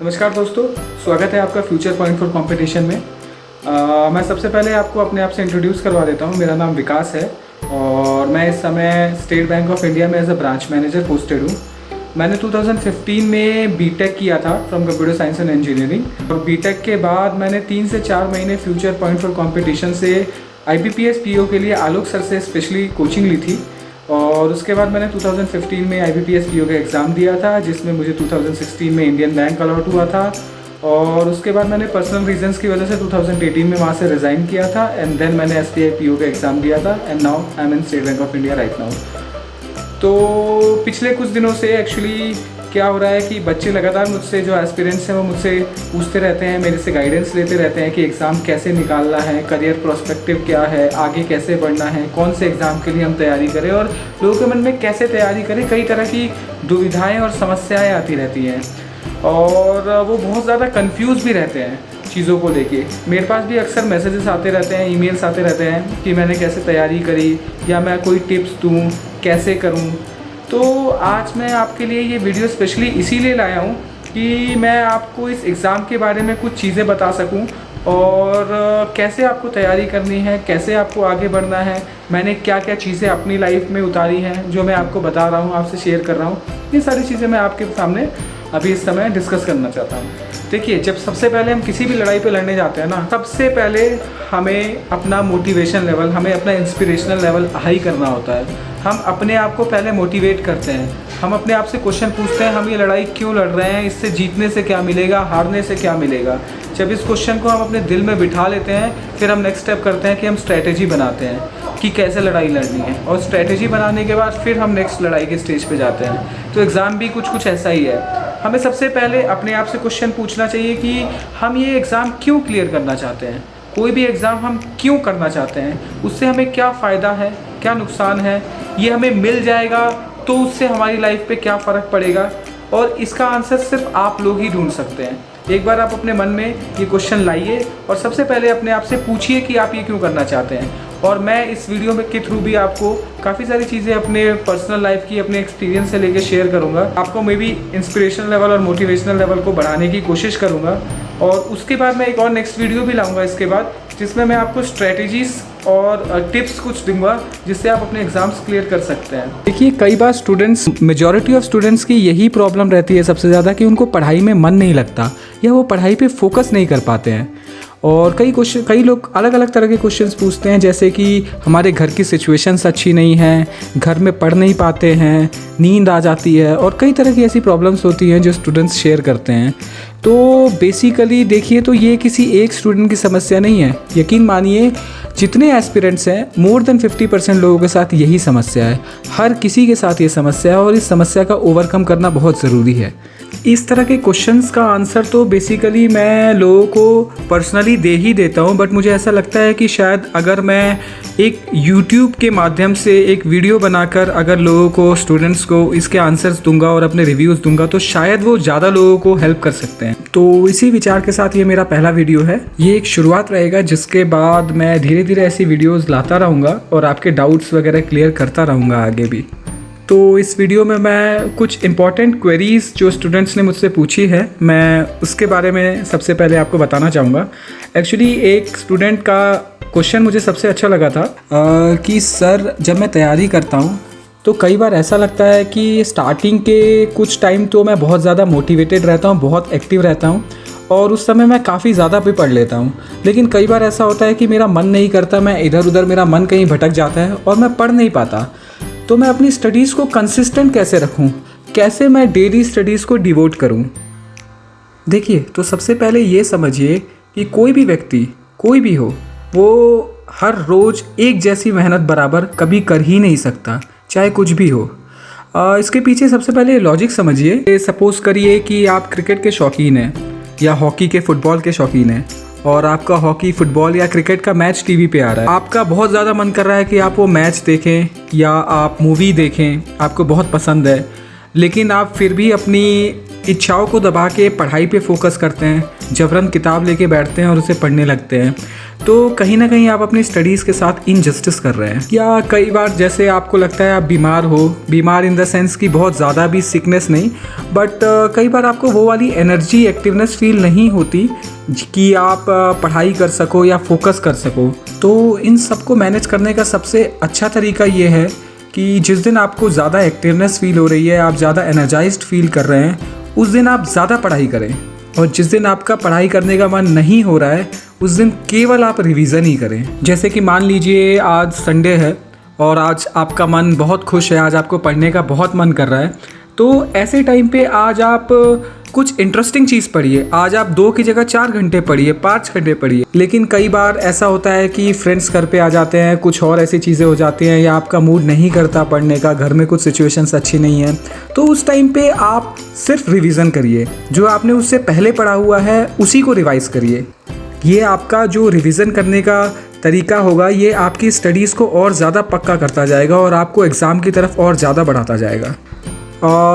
नमस्कार दोस्तों, स्वागत है आपका फ्यूचर पॉइंट फॉर कंपटीशन में। मैं सबसे पहले आपको अपने आप से इंट्रोड्यूस करवा देता हूँ। मेरा नाम विकास है और मैं इस समय स्टेट बैंक ऑफ इंडिया में as a branch manager posted हूँ। मैंने 2015 में बीटेक किया था from computer science and engineering, और बीटेक के बाद मैंने 3 से 4 महीने फ्यूचर पॉइंट फॉर कंपटीशन से IBPS PO के लिए आलोक सर से स्पेशली कोचिंग ली थी। और उसके बाद मैंने 2015 में IBPS PO का एग्ज़ाम दिया था, जिसमें मुझे 2016 में इंडियन बैंक अलॉट हुआ था। और उसके बाद मैंने पर्सनल रीजंस की वजह से 2018 में वहाँ से रिज़ाइन किया था एंड देन मैंने SBI PO का एग्ज़ाम दिया था and now I am in state Bank of India right now. तो पिछले कुछ दिनों से एक्चुअली क्या हो रहा है कि बच्चे लगातार मुझसे, जो एस्पिरेंट्स हैं वो मुझसे पूछते रहते हैं, मेरे से गाइडेंस लेते रहते हैं कि एग्ज़ाम कैसे निकालना है, करियर प्रोस्पेक्टिव क्या है, आगे कैसे बढ़ना है, कौन से एग्ज़ाम के लिए हम तैयारी करें और लोगों के मन में कैसे तैयारी करें। कई तरह की दुविधाएं और समस्याएं आती रहती हैं और वो बहुत ज़्यादा कंफ्यूज भी रहते हैं चीज़ों को लेके। मेरे पास भी अक्सर मैसेजेस आते रहते हैं, ईमेल्स आते रहते हैं कि मैंने कैसे तैयारी करी या मैं कोई टिप्स दूँ, कैसे करूँ। तो आज मैं आपके लिए ये वीडियो स्पेशली इसीलिए लाया हूँ कि मैं आपको इस एग्ज़ाम के बारे में कुछ चीज़ें बता सकूँ और कैसे आपको तैयारी करनी है, कैसे आपको आगे बढ़ना है। मैंने क्या क्या चीज़ें अपनी लाइफ में उतारी हैं जो मैं आपको बता रहा हूँ, आपसे शेयर कर रहा हूँ। ये सारी चीज़ें मैं आपके सामने अभी इस समय डिस्कस करना चाहता हूँ। देखिए, जब सबसे पहले हम किसी भी लड़ाई पे लड़ने जाते हैं ना, सबसे पहले हमें अपना मोटिवेशन लेवल, हमें अपना इंस्पिरेशनल लेवल हाई करना होता है। हम अपने आप को पहले मोटिवेट करते हैं, हम अपने आप से क्वेश्चन पूछते हैं, हम ये लड़ाई क्यों लड़ रहे हैं, इससे जीतने से क्या मिलेगा, हारने से क्या मिलेगा। जब इस क्वेश्चन को हम अपने दिल में बिठा लेते हैं, फिर हम नेक्स्ट स्टेप करते हैं कि हम स्ट्रैटेजी बनाते हैं कि कैसे लड़ाई लड़नी है, और स्ट्रैटेजी बनाने के बाद फिर हम नेक्स्ट लड़ाई के स्टेज पे जाते हैं। तो एग्ज़ाम भी कुछ ऐसा ही है। हमें सबसे पहले अपने आप से क्वेश्चन पूछना चाहिए कि हम ये एग्ज़ाम क्यों क्लियर करना चाहते हैं। कोई भी एग्ज़ाम हम क्यों करना चाहते हैं, उससे हमें क्या फ़ायदा है, क्या नुकसान है, ये हमें मिल जाएगा तो उससे हमारी लाइफ पे क्या फ़र्क पड़ेगा, और इसका आंसर सिर्फ आप लोग ही ढूंढ सकते हैं। एक बार आप अपने मन में ये क्वेश्चन लाइए और सबसे पहले अपने आप से पूछिए कि आप ये क्यों करना चाहते हैं। और मैं इस वीडियो के थ्रू भी आपको काफ़ी सारी चीज़ें अपने पर्सनल लाइफ की, अपने एक्सपीरियंस से लेके शेयर करूँगा। आपको मे बी इंस्पिरेशनल लेवल और मोटिवेशनल लेवल को बढ़ाने की कोशिश करूँगा। और उसके बाद मैं एक और नेक्स्ट वीडियो भी लाऊंगा इसके बाद, जिसमें मैं आपको स्ट्रेटजीज़ और टिप्स कुछ दूंगा जिससे आप अपने एग्ज़ाम्स क्लियर कर सकते हैं। देखिए, कई बार स्टूडेंट्स, मेजॉरिटी ऑफ स्टूडेंट्स की यही प्रॉब्लम रहती है सबसे ज़्यादा कि उनको पढ़ाई में मन नहीं लगता या वो पढ़ाई पे फोकस नहीं कर पाते हैं। और कई लोग अलग अलग तरह के क्वेश्चंस पूछते हैं, जैसे कि हमारे घर की सिचुएशंस अच्छी नहीं हैं, घर में पढ़ नहीं पाते हैं, नींद आ जाती है, और कई तरह की ऐसी प्रॉब्लम्स होती हैं जो स्टूडेंट्स शेयर करते हैं। तो बेसिकली देखिए, तो ये किसी एक स्टूडेंट की समस्या नहीं है। यकीन मानिए, जितने एस्पिरेंट्स हैं, मोर देन 50% लोगों के साथ यही समस्या है। हर किसी के साथ ये समस्या है और इस समस्या का ओवरकम करना बहुत ज़रूरी है। इस तरह के क्वेश्चंस का आंसर तो बेसिकली मैं लोगों को पर्सनली दे ही देता हूँ, बट मुझे ऐसा लगता है कि शायद अगर मैं एक YouTube के माध्यम से एक वीडियो बनाकर अगर लोगों को, स्टूडेंट्स को इसके आंसर्स दूंगा और अपने रिव्यूज़ दूंगा, तो शायद वो ज़्यादा लोगों को हेल्प कर सकते हैं। तो इसी विचार के साथ ये मेरा पहला वीडियो है। ये एक शुरुआत रहेगा, जिसके बाद मैं धीरे धीरे ऐसी वीडियोज़ लाता रहूँगा और आपके डाउट्स वगैरह क्लियर करता रहूँगा आगे भी। तो इस वीडियो में मैं कुछ इम्पॉर्टेंट क्वेरीज़ जो स्टूडेंट्स ने मुझसे पूछी है, मैं उसके बारे में सबसे पहले आपको बताना चाहूँगा। एक्चुअली एक स्टूडेंट का क्वेश्चन मुझे सबसे अच्छा लगा था कि सर, जब मैं तैयारी करता हूँ तो कई बार ऐसा लगता है कि स्टार्टिंग के कुछ टाइम तो मैं बहुत ज़्यादा मोटिवेटेड रहता हूँ, बहुत एक्टिव रहता हूँ और उस समय मैं काफ़ी ज़्यादा भी पढ़ लेता हूँ, लेकिन कई बार ऐसा होता है कि मेरा मन नहीं करता, मैं इधर उधर, मेरा मन कहीं भटक जाता है और मैं पढ़ नहीं पाता। तो मैं अपनी स्टडीज़ को कंसिस्टेंट कैसे रखूं, कैसे मैं डेली स्टडीज़ को डिवोट करूं। देखिए, तो सबसे पहले ये समझिए कि कोई भी व्यक्ति, कोई भी हो, वो हर रोज़ एक जैसी मेहनत बराबर कभी कर ही नहीं सकता, चाहे कुछ भी हो। इसके पीछे सबसे पहले लॉजिक समझिए। सपोज़ करिए कि आप क्रिकेट के शौकीन हैं या हॉकी के, फुटबॉल के शौकीन हैं, और आपका हॉकी, फुटबॉल या क्रिकेट का मैच टीवी पे आ रहा है। आपका बहुत ज़्यादा मन कर रहा है कि आप वो मैच देखें या आप मूवी देखें, आपको बहुत पसंद है, लेकिन आप फिर भी अपनी इच्छाओं को दबा के पढ़ाई पे फोकस करते हैं, जबरन किताब लेके बैठते हैं और उसे पढ़ने लगते हैं। तो कहीं ना कहीं आप अपनी स्टडीज़ के साथ इनजस्टिस कर रहे हैं। या कई बार जैसे आपको लगता है आप बीमार हो, बीमार इन द सेंस कि बहुत ज़्यादा भी सिकनेस नहीं, बट कई बार आपको वो वाली एनर्जी, एक्टिवनेस फील नहीं होती कि आप पढ़ाई कर सको या फोकस कर सको। तो इन सब को मैनेज करने का सबसे अच्छा तरीका ये है कि जिस दिन आपको ज़्यादा एक्टिवनेस फील हो रही है, आप ज़्यादा एनर्जाइज्ड फील कर रहे हैं, उस दिन आप ज़्यादा पढ़ाई करें। और जिस दिन आपका पढ़ाई करने का मन नहीं हो रहा है, उस दिन केवल आप रिवीजन ही करें। जैसे कि मान लीजिए आज संडे है और आज आपका मन बहुत खुश है, आज आपको पढ़ने का बहुत मन कर रहा है, तो ऐसे टाइम पे आज आप कुछ इंटरेस्टिंग चीज़ पढ़िए। आज आप 2 की जगह 4 घंटे पढ़िए, 5 घंटे पढ़िए। लेकिन कई बार ऐसा होता है कि फ्रेंड्स घर पे आ जाते हैं, कुछ और ऐसी चीज़ें हो जाती हैं, या आपका मूड नहीं करता पढ़ने का, घर में कुछ सिचुएशंस अच्छी नहीं है, तो उस टाइम पे आप सिर्फ रिवीजन करिए। जो आपने उससे पहले पढ़ा हुआ है उसी को रिवाइज करिए। ये आपका जो रिवीजन करने का तरीका होगा, ये आपकी स्टडीज़ को और ज़्यादा पक्का करता जाएगा और आपको एग्ज़ाम की तरफ और ज़्यादा बढ़ाता जाएगा।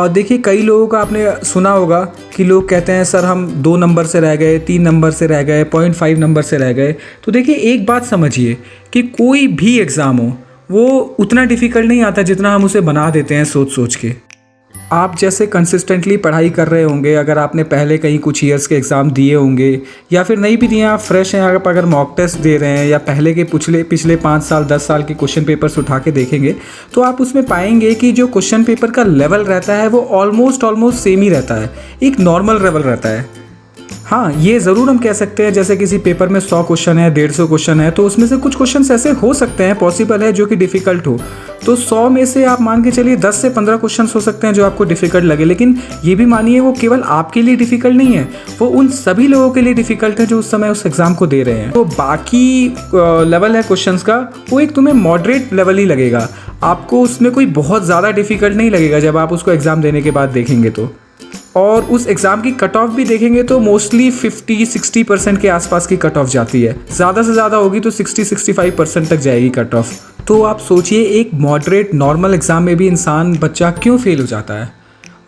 देखिए, कई लोगों का आपने सुना होगा कि लोग कहते हैं सर हम 2 नंबर से रह गए, 3 नंबर से रह गए, 0.5 नंबर से रह गए। तो देखिए, एक बात समझिए कि कोई भी एग्ज़ाम हो वो उतना डिफ़िकल्ट नहीं आता जितना हम उसे बना देते हैं सोच सोच के। आप जैसे कंसिस्टेंटली पढ़ाई कर रहे होंगे, अगर आपने पहले कहीं कुछ ईयर्स के एग्ज़ाम दिए होंगे या फिर नहीं भी दिए, आप फ्रेश हैं, आप अगर मॉक टेस्ट दे रहे हैं या पहले के पिछले 5 साल 10 साल के क्वेश्चन पेपर्स उठा के देखेंगे, तो आप उसमें पाएंगे कि जो क्वेश्चन पेपर का लेवल रहता है वो ऑलमोस्ट सेम ही रहता है, एक नॉर्मल लेवल रहता है। हाँ, ये ज़रूर हम कह सकते हैं जैसे किसी पेपर में 100 क्वेश्चन है, 150 क्वेश्चन है, तो उसमें से कुछ क्वेश्चन ऐसे हो सकते हैं, पॉसिबल है, जो कि डिफ़िकल्ट हो। तो 100 में से आप मान के चलिए 10 से 15 क्वेश्चन हो सकते हैं जो आपको डिफ़िकल्ट लगे। लेकिन ये भी मानिए वो केवल आपके लिए डिफ़िकल्ट नहीं है, वो उन सभी लोगों के लिए डिफ़िकल्ट है जो उस समय उस एग्ज़ाम को दे रहे हैं। तो बाकी लेवल है क्वेश्चंस का, वो एक तुम्हें मॉडरेट लेवल ही लगेगा, आपको उसमें कोई बहुत ज़्यादा डिफ़िकल्ट नहीं लगेगा जब आप उसको एग्ज़ाम देने के बाद देखेंगे तो। और उस एग्ज़ाम की कट ऑफ भी देखेंगे तो मोस्टली 50-60% के आसपास की कट ऑफ जाती है, ज़्यादा से ज़्यादा होगी तो 60-65% तक जाएगी कट ऑफ। तो आप सोचिए, एक मॉडरेट नॉर्मल एग्ज़ाम में भी बच्चा क्यों फेल हो जाता है?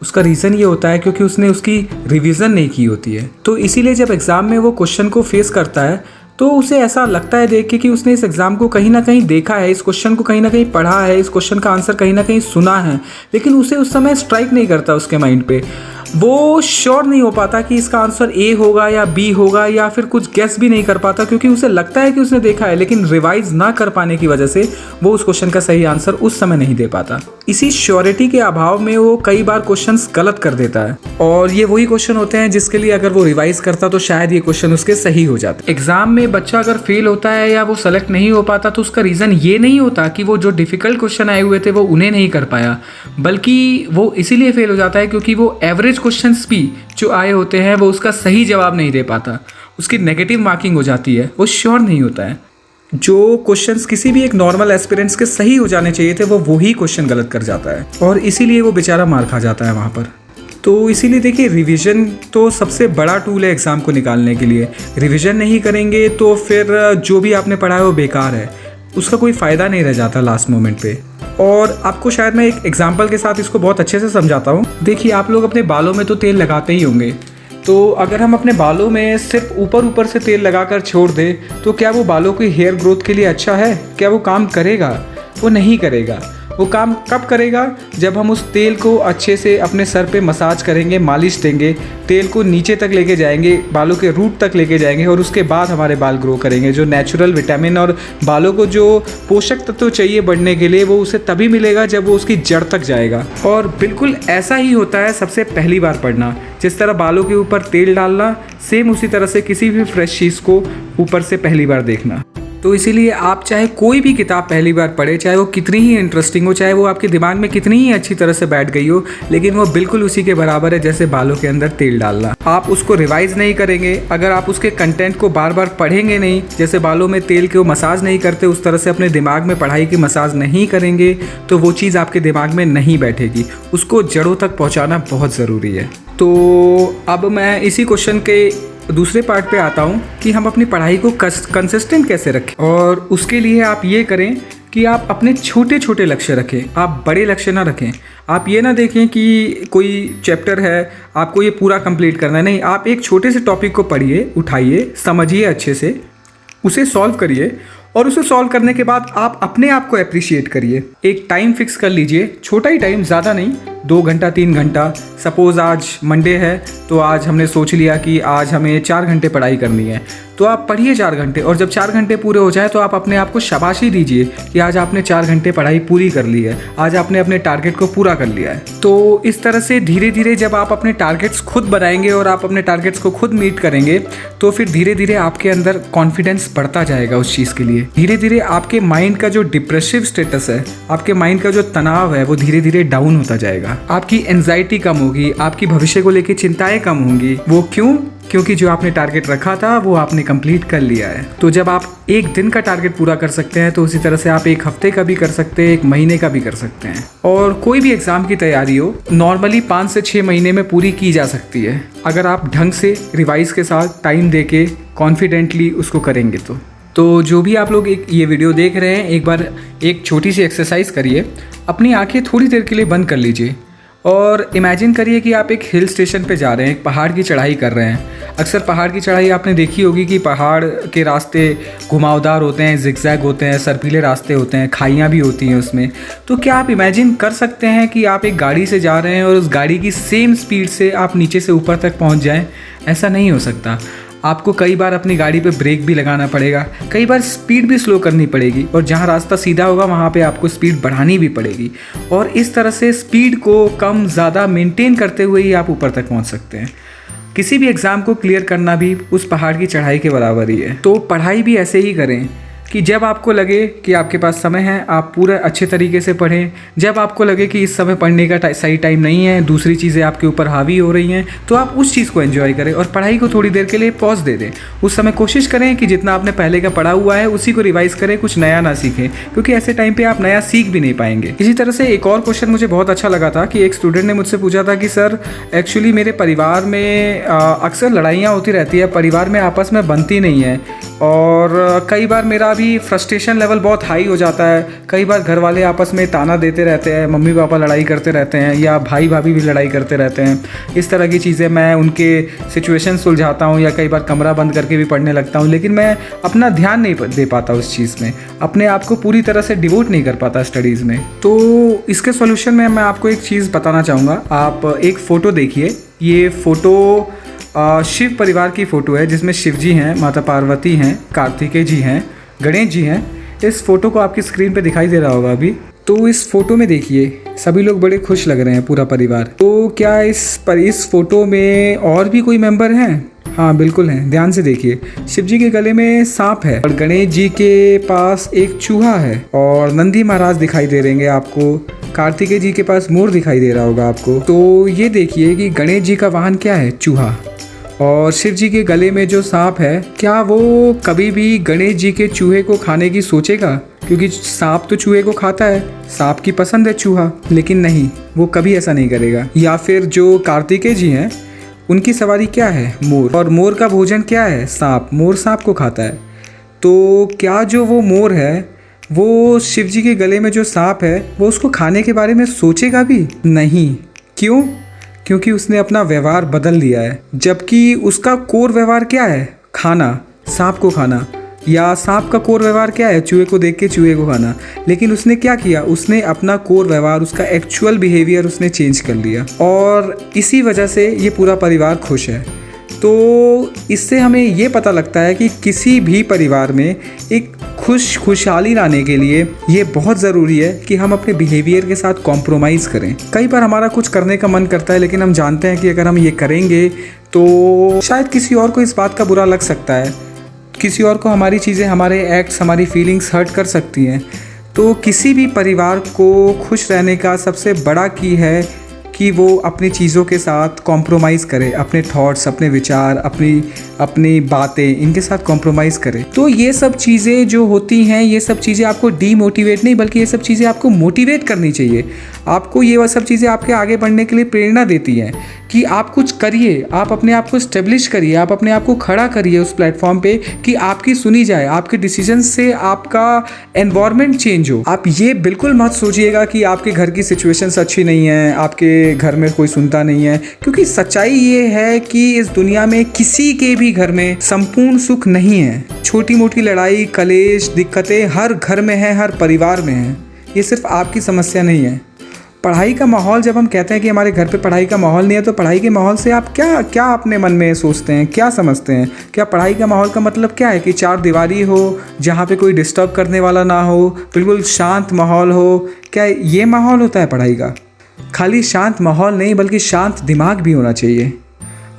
उसका रीज़न ये होता है क्योंकि उसने उसकी रिवीजन नहीं की होती है। तो इसीलिए जब एग्ज़ाम में वो क्वेश्चन को फेस करता है तो उसे ऐसा लगता है देख के कि उसने इस एग्ज़ाम को कहीं ना कहीं देखा है, इस क्वेश्चन को कहीं ना कहीं पढ़ा है, इस क्वेश्चन का आंसर कहीं ना कहीं सुना है, लेकिन उसे उस समय स्ट्राइक नहीं करता उसके माइंड पे। वो श्योर नहीं हो पाता कि इसका आंसर ए होगा या बी होगा, या फिर कुछ गेस भी नहीं कर पाता क्योंकि उसे लगता है कि उसने देखा है, लेकिन रिवाइज ना कर पाने की वजह से वो उस क्वेश्चन का सही आंसर उस समय नहीं दे पाता। इसी श्योरिटी के अभाव में वो कई बार क्वेश्चंस गलत कर देता है, और ये वही क्वेश्चन होते हैं जिसके लिए अगर वो रिवाइज करता तो शायद ये क्वेश्चन उसके सही हो जाते। एग्जाम में बच्चा अगर फेल होता है या वो सेलेक्ट नहीं हो पाता तो उसका रीज़न ये नहीं होता कि वो जो डिफ़िकल्ट क्वेश्चन आए हुए थे वो उन्हें नहीं कर पाया, बल्कि वो इसीलिए फेल हो जाता है क्योंकि वो एवरेज क्वेश्चन भी जो आए होते हैं वो उसका सही जवाब नहीं दे पाता, उसकी नेगेटिव मार्किंग हो जाती है, वो श्योर नहीं होता है। जो क्वेश्चंस किसी भी एक नॉर्मल एस्पिरेंट्स के सही हो जाने चाहिए थे वो वही क्वेश्चन गलत कर जाता है, और इसीलिए वो बेचारा मार खा जाता है वहाँ पर। तो इसीलिए देखिए, रिवीजन तो सबसे बड़ा टूल है एग्ज़ाम को निकालने के लिए। रिवीजन नहीं करेंगे तो फिर जो भी आपने पढ़ा है वो बेकार है, उसका कोई फ़ायदा नहीं रह जाता लास्ट मोमेंट पे। और आपको शायद मैं एक एग्जांपल के साथ इसको बहुत अच्छे से समझाता हूँ। देखिए, आप लोग अपने बालों में तो तेल लगाते ही होंगे, तो अगर हम अपने बालों में सिर्फ ऊपर से तेल लगाकर छोड़ दें तो क्या वो बालों की हेयर ग्रोथ के लिए अच्छा है? क्या वो काम करेगा? वो नहीं करेगा। वो काम कब करेगा? जब हम उस तेल को अच्छे से अपने सर पे मसाज करेंगे, मालिश देंगे, तेल को नीचे तक लेके जाएंगे, बालों के रूट तक लेके जाएंगे, और उसके बाद हमारे बाल ग्रो करेंगे। जो नेचुरल विटामिन और बालों को जो पोषक तत्व चाहिए बढ़ने के लिए, वो उसे तभी मिलेगा जब वो उसकी जड़ तक जाएगा। और बिल्कुल ऐसा ही होता है सबसे पहली बार पढ़ना। जिस तरह बालों के ऊपर तेल डालना, सेम उसी तरह से किसी भी फ्रेश चीज़ को ऊपर से पहली बार देखना। तो इसीलिए आप चाहे कोई भी किताब पहली बार पढ़े, चाहे वो कितनी ही इंटरेस्टिंग हो, चाहे वो आपके दिमाग में कितनी ही अच्छी तरह से बैठ गई हो, लेकिन वो बिल्कुल उसी के बराबर है जैसे बालों के अंदर तेल डालना। आप उसको रिवाइज नहीं करेंगे, अगर आप उसके कंटेंट को बार बार पढ़ेंगे नहीं, जैसे बालों में तेल को मसाज नहीं करते उस तरह से अपने दिमाग में पढ़ाई की मसाज नहीं करेंगे, तो वो चीज़ आपके दिमाग में नहीं बैठेगी। उसको जड़ों तक पहुँचाना बहुत ज़रूरी है। तो अब मैं इसी क्वेश्चन के दूसरे पार्ट पे आता हूँ कि हम अपनी पढ़ाई को कंसिस्टेंट कैसे रखें। और उसके लिए आप ये करें कि आप अपने छोटे छोटे लक्ष्य रखें, आप बड़े लक्ष्य ना रखें। आप ये ना देखें कि कोई चैप्टर है आपको ये पूरा कंप्लीट करना है, नहीं, आप एक छोटे से टॉपिक को पढ़िए, उठाइए, समझिए अच्छे से, उसे सॉल्व करिए और उसे सॉल्व करने के बाद आप अपने आप को अप्रिशिएट करिए। एक टाइम फिक्स कर लीजिए, छोटा ही टाइम, ज़्यादा नहीं, 2 घंटा 3 घंटा। सपोज़ आज मंडे है तो आज हमने सोच लिया कि आज हमें 4 घंटे पढ़ाई करनी है, तो आप पढ़िए 4 घंटे, और जब 4 घंटे पूरे हो जाए तो आप अपने आप को शाबाशी दीजिए कि आज आपने 4 घंटे पढ़ाई पूरी कर ली है, आज आपने अपने टारगेट को पूरा कर लिया है। तो इस तरह से धीरे धीरे जब आप अपने टारगेट्स खुद बनाएंगे और आप अपने टारगेट्स को खुद मीट करेंगे तो फिर धीरे धीरे आपके अंदर कॉन्फिडेंस बढ़ता जाएगा उस चीज़ के लिए। धीरे धीरे आपके माइंड का जो डिप्रेसिव स्टेटस है, आपके माइंड का जो तनाव है, वो धीरे धीरे डाउन होता जाएगा। आपकी एंजाइटी कम होगी, आपकी भविष्य को लेकर चिंताएं कम होंगी। वो क्यों? क्योंकि जो आपने टारगेट रखा था वो आपने कंप्लीट कर लिया है। तो जब आप एक दिन का टारगेट पूरा कर सकते हैं तो उसी तरह से आप एक हफ्ते का भी कर सकते हैं, एक महीने का भी कर सकते हैं। और कोई भी एग्ज़ाम की तैयारी हो नॉर्मली 5 से 6 महीने में पूरी की जा सकती है, अगर आप ढंग से रिवाइज के साथ टाइम दे के कॉन्फिडेंटली उसको करेंगे तो जो भी आप लोग ये वीडियो देख रहे हैं, एक बार एक छोटी सी एक्सरसाइज करिए। अपनी आंखें थोड़ी देर के लिए बंद कर लीजिए और इमेजिन करिए कि आप एक हिल स्टेशन पे जा रहे हैं, एक पहाड़ की चढ़ाई कर रहे हैं। अक्सर पहाड़ की चढ़ाई आपने देखी होगी कि पहाड़ के रास्ते घुमावदार होते हैं, जिगजैग होते हैं, सर्पीले रास्ते होते हैं, खाइयाँ भी होती हैं उसमें। तो क्या आप इमेजिन कर सकते हैं कि आप एक गाड़ी से जा रहे हैं और उस गाड़ी की सेम स्पीड से आप नीचे से ऊपर तक पहुँच जाएँ? ऐसा नहीं हो सकता। आपको कई बार अपनी गाड़ी पे ब्रेक भी लगाना पड़ेगा, कई बार स्पीड भी स्लो करनी पड़ेगी, और जहाँ रास्ता सीधा होगा वहाँ पे आपको स्पीड बढ़ानी भी पड़ेगी। और इस तरह से स्पीड को कम ज़्यादा मेंटेन करते हुए ही आप ऊपर तक पहुँच सकते हैं। किसी भी एग्ज़ाम को क्लियर करना भी उस पहाड़ की चढ़ाई के बराबर ही है। तो पढ़ाई भी ऐसे ही करें कि जब आपको लगे कि आपके पास समय है आप पूरा अच्छे तरीके से पढ़ें। जब आपको लगे कि इस समय पढ़ने का सही टाइम नहीं है, दूसरी चीज़ें आपके ऊपर हावी हो रही हैं, तो आप उस चीज़ को एंजॉय करें और पढ़ाई को थोड़ी देर के लिए पॉज दे दें। उस समय कोशिश करें कि जितना आपने पहले का पढ़ा हुआ है उसी को रिवाइज़ करें, कुछ नया ना सीखें, क्योंकि ऐसे टाइम पर आप नया सीख भी नहीं पाएंगे। इसी तरह से एक और क्वेश्चन मुझे बहुत अच्छा लगा था कि एक स्टूडेंट ने मुझसे पूछा था कि सर एक्चुअली मेरे परिवार में अक्सर लड़ाइयाँ होती रहती है, परिवार में आपस में बनती नहीं है, और कई बार मेरा भी फ्रस्ट्रेशन लेवल बहुत हाई हो जाता है। कई बार घर वाले आपस में ताना देते रहते हैं, मम्मी पापा लड़ाई करते रहते हैं, या भाई भाभी भी लड़ाई करते रहते हैं। इस तरह की चीज़ें मैं उनके सिचुएशन सुलझाता हूँ या कई बार कमरा बंद करके भी पढ़ने लगता हूँ, लेकिन मैं अपना ध्यान नहीं दे पाता उस चीज़ में, अपने आप को पूरी तरह से डिवोट नहीं कर पाता स्टडीज़ में। तो इसके सॉल्यूशन में मैं आपको एक चीज़ बताना चाहूँगा। आप एक फ़ोटो देखिए, ये फ़ोटो शिव परिवार की फ़ोटो है जिसमें शिव जी हैं, माता पार्वती हैं, कार्तिकेय जी हैं, गणेश जी हैं। इस फ़ोटो को आपकी स्क्रीन पे दिखाई दे रहा होगा अभी। तो इस फ़ोटो में देखिए सभी लोग बड़े खुश लग रहे हैं, पूरा परिवार। तो क्या इस फ़ोटो में और भी कोई मेंबर हैं? हाँ बिल्कुल हैं, ध्यान से देखिए। शिव जी के गले में सांप है और गणेश जी के पास एक चूहा है, और नंदी महाराज दिखाई दे रहेंगे आपको, कार्तिकेय जी के पास मोर दिखाई दे रहा होगा आपको। तो ये देखिए कि गणेश जी का वाहन क्या है? चूहा। और शिव जी के गले में जो सांप है, क्या वो कभी भी गणेश जी के चूहे को खाने की सोचेगा? क्योंकि सांप तो चूहे को खाता है, सांप की पसंद है चूहा, लेकिन नहीं, वो कभी ऐसा नहीं करेगा। या फिर जो कार्तिकेय जी हैं उनकी सवारी क्या है? मोर, और मोर का भोजन क्या है? सांप। मोर सांप को खाता है। तो क्या जो वो मोर है वो शिव जी के गले में जो सांप है वो उसको खाने के बारे में सोचेगा भी? नहीं। क्यों? क्योंकि उसने अपना व्यवहार बदल लिया है। जबकि उसका कोर व्यवहार क्या है? खाना, सांप को खाना। या सांप का कोर व्यवहार क्या है? चूहे को देख के चूहे को खाना। लेकिन उसने क्या किया? उसने अपना कोर व्यवहार, उसका एक्चुअल बिहेवियर उसने चेंज कर लिया, और इसी वजह से ये पूरा परिवार खुश है। तो इससे हमें ये पता लगता है कि किसी भी परिवार में एक खुशहाली लाने के लिए ये बहुत ज़रूरी है कि हम अपने बिहेवियर के साथ कॉम्प्रोमाइज़ करें। कई बार हमारा कुछ करने का मन करता है, लेकिन हम जानते हैं कि अगर हम ये करेंगे तो शायद किसी और को इस बात का बुरा लग सकता है, किसी और को हमारी चीज़ें, हमारे एक्ट्स, हमारी फीलिंग्स हर्ट कर सकती हैं। तो किसी भी परिवार को खुश रहने का सबसे बड़ा की है कि वो अपनी चीज़ों के साथ कॉम्प्रोमाइज़ करे, अपने थॉट्स, अपने विचार, अपनी बातें, इनके साथ कॉम्प्रोमाइज़ करे। तो ये सब चीज़ें जो होती हैं, ये सब चीज़ें आपको डीमोटिवेट नहीं, बल्कि ये सब चीज़ें आपको मोटिवेट करनी चाहिए। आपको ये सब चीज़ें आपके आगे बढ़ने के लिए प्रेरणा देती हैं कि आप कुछ करिए, आप अपने आप को स्टेब्लिश करिए, आप अपने आप को खड़ा करिए उस प्लेटफॉर्म पे कि आपकी सुनी जाए, आपके डिसीजन से आपका एनवायरनमेंट चेंज हो। आप ये बिल्कुल मत सोचिएगा कि आपके घर की सिचुएशंस अच्छी नहीं है, आपके घर में कोई सुनता नहीं है, क्योंकि सच्चाई ये है कि इस दुनिया में किसी के भी भी घर में संपूर्ण सुख नहीं है। छोटी मोटी लड़ाई, कलेश, दिक्कतें हर घर में है, हर परिवार में है। ये सिर्फ आपकी समस्या नहीं है। पढ़ाई का माहौल, जब हम कहते हैं कि हमारे घर पे पढ़ाई का माहौल नहीं है, तो पढ़ाई के माहौल से आप क्या क्या अपने मन में सोचते हैं, क्या समझते हैं? क्या पढ़ाई का माहौल का मतलब क्या है कि चार दीवारी हो, जहाँ पे कोई डिस्टर्ब करने वाला ना हो, बिल्कुल शांत माहौल हो? क्या ये माहौल होता है पढ़ाई का? खाली शांत माहौल नहीं, बल्कि शांत दिमाग भी होना चाहिए।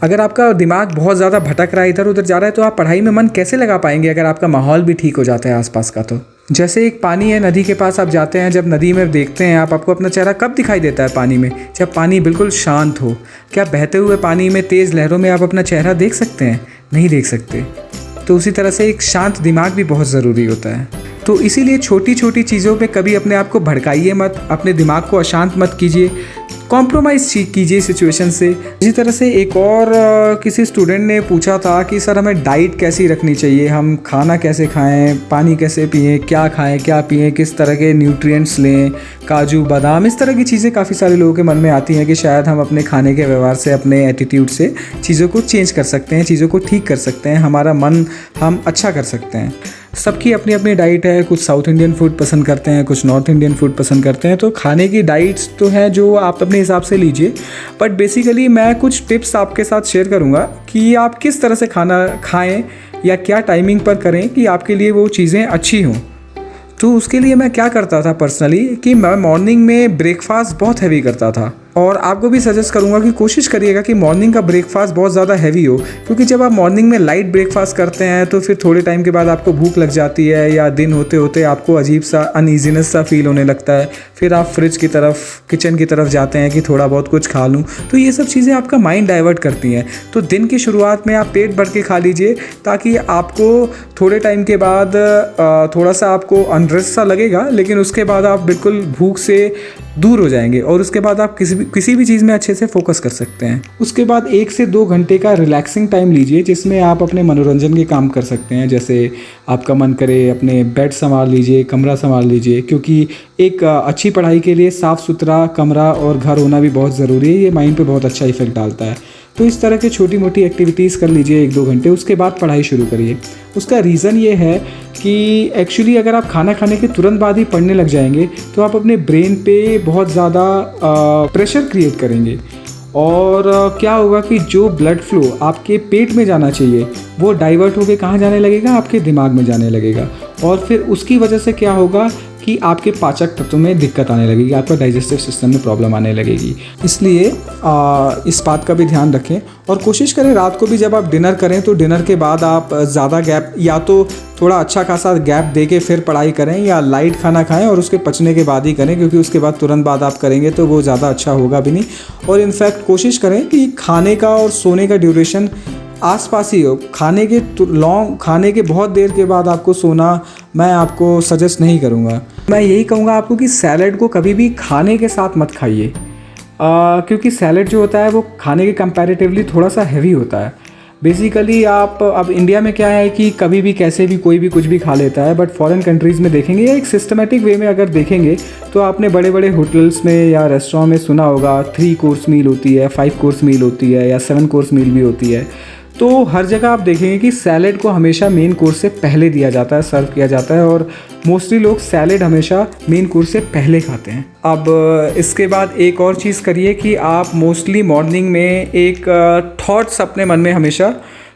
अगर आपका दिमाग बहुत ज़्यादा भटक रहा है, इधर उधर जा रहा है, तो आप पढ़ाई में मन कैसे लगा पाएंगे अगर आपका माहौल भी ठीक हो जाता है आसपास का? तो जैसे एक पानी है, नदी के पास आप जाते हैं, जब नदी में देखते हैं आपको अपना चेहरा कब दिखाई देता है पानी में? जब पानी बिल्कुल शांत हो। क्या बहते हुए पानी में तेज़ लहरों में आप अपना चेहरा देख सकते हैं? नहीं देख सकते। तो उसी तरह से एक शांत दिमाग भी बहुत ज़रूरी होता है। तो इसीलिए छोटी छोटी चीज़ों पे कभी अपने आप को भड़काइए मत, अपने दिमाग को अशांत मत कीजिए, कॉम्प्रोमाइज़ कीजिए सिचुएशन से। इसी तरह से एक और किसी स्टूडेंट ने पूछा था कि सर हमें डाइट कैसी रखनी चाहिए, हम खाना कैसे खाएं, पानी कैसे पिएं, क्या खाएं क्या पिएं, किस तरह के न्यूट्रिएंट्स लें, काजू बादाम, इस तरह की चीज़ें काफ़ी सारे लोगों के मन में आती हैं कि शायद हम अपने खाने के व्यवहार से, अपने एटीट्यूड से चीज़ों को चेंज कर सकते हैं, चीज़ों को ठीक कर सकते हैं, हमारा मन हम अच्छा कर सकते हैं। सबकी अपनी अपनी डाइट है, कुछ साउथ इंडियन फूड पसंद करते हैं, कुछ नॉर्थ इंडियन फूड पसंद करते हैं। तो खाने की डाइट्स तो हैं जो आप अपने हिसाब से लीजिए, बट बेसिकली मैं कुछ टिप्स आपके साथ शेयर करूंगा कि आप किस तरह से खाना खाएं या क्या टाइमिंग पर करें कि आपके लिए वो चीज़ें अच्छी हों। तो उसके लिए मैं क्या करता था पर्सनली कि मैं मॉर्निंग में ब्रेकफास्ट बहुत हैवी करता था, और आपको भी सजेस्ट करूंगा कि कोशिश करिएगा कि मॉर्निंग का ब्रेकफास्ट बहुत ज़्यादा हैवी हो, क्योंकि जब आप मॉर्निंग में लाइट ब्रेकफास्ट करते हैं तो फिर थोड़े टाइम के बाद आपको भूख लग जाती है, या दिन होते होते आपको अजीब सा अनईजीनेस सा फील होने लगता है। फिर आप फ्रिज की तरफ, किचन की तरफ जाते हैं कि थोड़ा बहुत कुछ खा लूँ। तो ये सब चीज़ें आपका माइंड डाइवर्ट करती हैं। तो दिन की शुरुआत में आप पेट भर के खा लीजिए, ताकि आपको थोड़े टाइम के बाद थोड़ा सा आपको अनरेस्ट सा लगेगा, लेकिन उसके बाद आप बिल्कुल भूख से दूर हो जाएंगे, और उसके बाद आप किसी भी चीज़ में अच्छे से फोकस कर सकते हैं। उसके बाद 1 से 2 घंटे का रिलैक्सिंग टाइम लीजिए, जिसमें आप अपने मनोरंजन के काम कर सकते हैं। जैसे आपका मन करे अपने बेड संभाल लीजिए, कमरा संभाल लीजिए, क्योंकि एक अच्छी पढ़ाई के लिए साफ़ सुथरा कमरा और घर होना भी बहुत ज़रूरी है। ये माइंड पे बहुत अच्छा इफेक्ट डालता है। तो इस तरह के छोटी मोटी एक्टिविटीज़ कर लीजिए 1-2 घंटे, उसके बाद पढ़ाई शुरू करिए। उसका रीज़न ये है कि एक्चुअली अगर आप खाना खाने के तुरंत बाद ही पढ़ने लग जाएंगे तो आप अपने ब्रेन पे बहुत ज़्यादा प्रेशर क्रिएट करेंगे, और क्या होगा कि जो ब्लड फ्लो आपके पेट में जाना चाहिए वो डाइवर्ट होकर कहाँ जाने लगेगा? आपके दिमाग में जाने लगेगा, और फिर उसकी वजह से क्या होगा कि आपके पाचक तत्व में दिक्कत आने लगेगी, आपका डाइजेस्टिव सिस्टम में प्रॉब्लम आने लगेगी। इसलिए इस बात का भी ध्यान रखें, और कोशिश करें रात को भी जब आप डिनर करें तो डिनर के बाद आप ज़्यादा गैप, या तो थोड़ा अच्छा खासा गैप दे के फिर पढ़ाई करें, या लाइट खाना खाएं और उसके पचने के बाद ही करें, क्योंकि उसके बाद तुरंत बाद आप करेंगे तो वो ज़्यादा अच्छा होगा भी नहीं। और इनफैक्ट कोशिश करें कि खाने का और सोने का ड्यूरेशन आसपास ही हो। खाने के बहुत देर के बाद आपको सोना मैं आपको सजेस्ट नहीं करूँगा। मैं यही कहूँगा आपको कि सैलड को कभी भी खाने के साथ मत खाइए, क्योंकि सैलड जो होता है वो खाने के कंपैरेटिवली थोड़ा सा हैवी होता है। बेसिकली आप अब इंडिया में क्या है कि कभी भी कैसे भी कोई भी कुछ भी खा लेता है, बट फॉरेन कंट्रीज़ में देखेंगे या एक सिस्टमेटिक वे में अगर देखेंगे तो आपने बड़े बड़े होटल्स में या रेस्टोरेंट में सुना होगा 3 कोर्स मील होती है, 5 कोर्स मील होती है, या 7 कोर्स मील भी होती है। तो हर जगह आप देखेंगे कि सैलेड को हमेशा मेन कोर्स से पहले दिया जाता है, सर्व किया जाता है, और मोस्टली लोग सैलेड हमेशा मेन कोर्स से पहले खाते हैं। अब इसके बाद एक और चीज़ करिए कि आप मोस्टली मॉर्निंग में एक थॉट्स अपने मन में हमेशा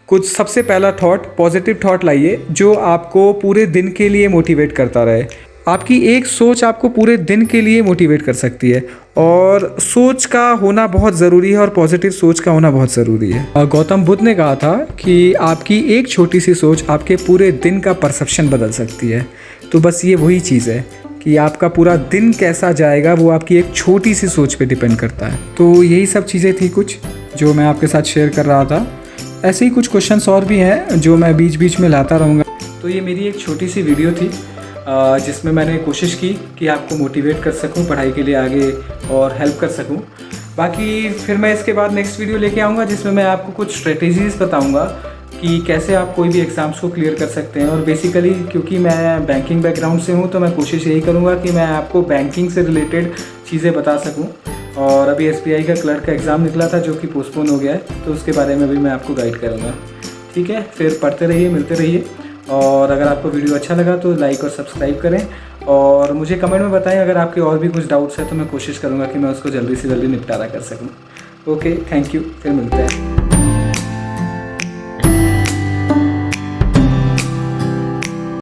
कुछ, सबसे पहला थॉट पॉजिटिव थॉट लाइए जो आपको पूरे दिन के लिए मोटिवेट करता रहे। आपकी एक सोच आपको पूरे दिन के लिए मोटिवेट कर सकती है, और सोच का होना बहुत ज़रूरी है, और पॉजिटिव सोच का होना बहुत ज़रूरी है। गौतम बुद्ध ने कहा था कि आपकी एक छोटी सी सोच आपके पूरे दिन का परसेप्शन बदल सकती है। तो बस ये वही चीज़ है कि आपका पूरा दिन कैसा जाएगा वो आपकी एक छोटी सी सोच पे डिपेंड करता है। तो यही सब चीज़ें थी कुछ जो मैं आपके साथ शेयर कर रहा था। ऐसे ही कुछ क्वेश्चंस और भी हैं जो मैं बीच बीच में लाता रहूँगा। तो ये मेरी एक छोटी सी वीडियो थी जिसमें मैंने कोशिश की कि आपको मोटिवेट कर सकूं पढ़ाई के लिए आगे, और हेल्प कर सकूं। बाकी फिर मैं इसके बाद नेक्स्ट वीडियो लेके आऊँगा जिसमें मैं आपको कुछ स्ट्रेटेजीज़ बताऊँगा कि कैसे आप कोई भी एग्ज़ाम्स को क्लियर कर सकते हैं। और बेसिकली क्योंकि मैं बैंकिंग बैकग्राउंड से हूँ तो मैं कोशिश यही करूँगा कि मैं आपको बैंकिंग से रिलेटेड चीज़ें बता सकूँ। और अभी SBI का क्लर्क का एग्ज़ाम निकला था जो कि पोस्टपोन हो गया है, तो उसके बारे में भी मैं आपको गाइड करूँगा। ठीक है, फिर पढ़ते रहिए, मिलते रहिए। और अगर आपको वीडियो अच्छा लगा तो लाइक और सब्सक्राइब करें, और मुझे कमेंट में बताएं अगर आपके और भी कुछ डाउट्स हैं, तो मैं कोशिश करूँगा कि मैं उसको जल्दी से जल्दी निपटारा कर सकूँ। ओके, थैंक यू, फिर मिलते हैं।